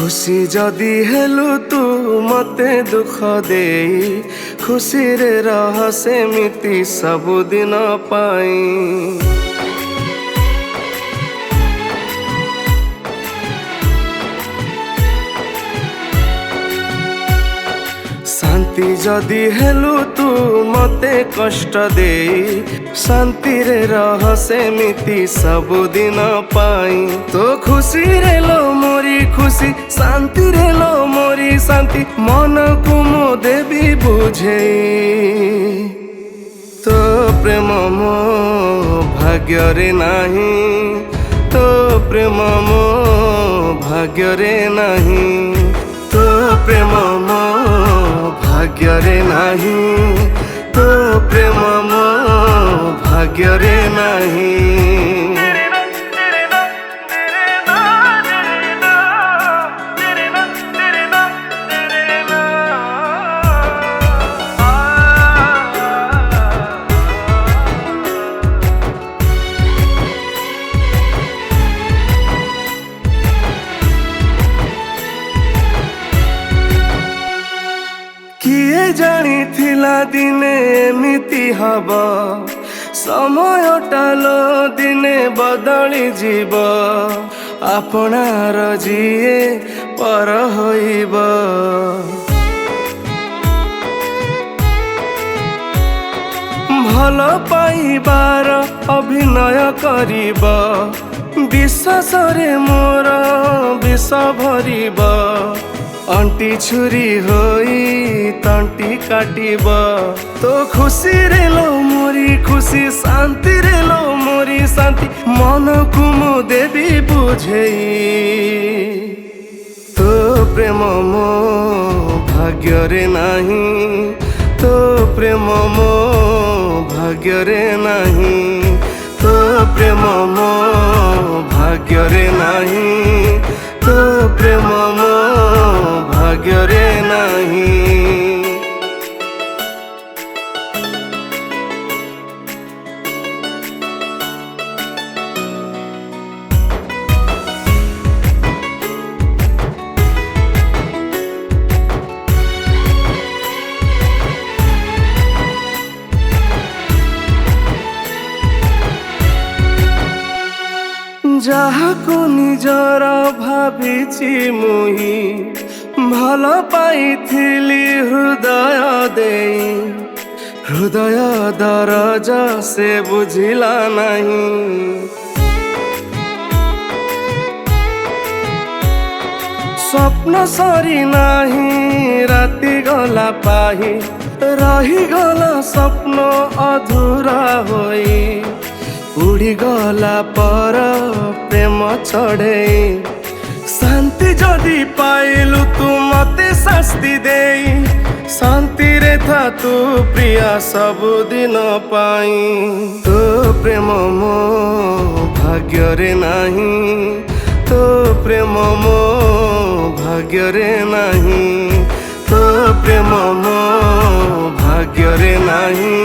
खुशी जदि हेलु तू मते दुख दे खुशी रे रह सेमिति सबुदिन पाई। शांति जदि हेलु तू मते कष्ट दे शांति रे रह सेमिति सबुदिन पाई। तो खुशी रे लो मोरी खुशी शांति रे लो मोरी शांति मन को मो देवी बुझे। तो प्रेम मो भाग्य रे नाही तो प्रेम मो भाग्य रे नाही तो प्रेम मो भाग्य रे नाही तो प्रेम मो भाग्य रे नाही। किए जानी थिला दिने एमिति हब समय टालो दिने बदली जीव आपणार जिए पर होइब। भल पाइबार अभिनय करिब विश्वास रे मोर विष भरिब अंटी छुरी होई तंटी काटिब। तो खुशी रे लो मोरी खुशी शांति रे लो मोरी शांति मन को मो देवी बुझे। तो प्रेम मो भाग्य रे नाही तो प्रेम मो भाग्य रे नाही तो प्रेम मो भाग्य रे नाही तो प्रेम मो भाग्य रे नाही। ଯାହାକୁ ନିଜର ଭାବିଛି ମୁହିଁ ଭଲ ପାଇଥିଲି ହୃଦୟ ଦେଇ ହୃଦୟ ଦରଜ ସେ ବୁଝିଲା ନାହିଁ। ସ୍ୱପ୍ନ ସରି ନାହିଁ ରାତି ଗଲା ପାହି ରହିଗଲା ସ୍ୱପ୍ନ ଅଧୁରା ହୋଇ उड़ी गला पर प्रेम चढ़े। शांति जदि पाइलु तू मते शास्ति दे शांति रे था तू प्रिया सबुदिन पाई। तो प्रेम मो भाग्य रे नाही तो प्रेम मो भाग्य रे नाही तो प्रेम मो भाग्य रे नाही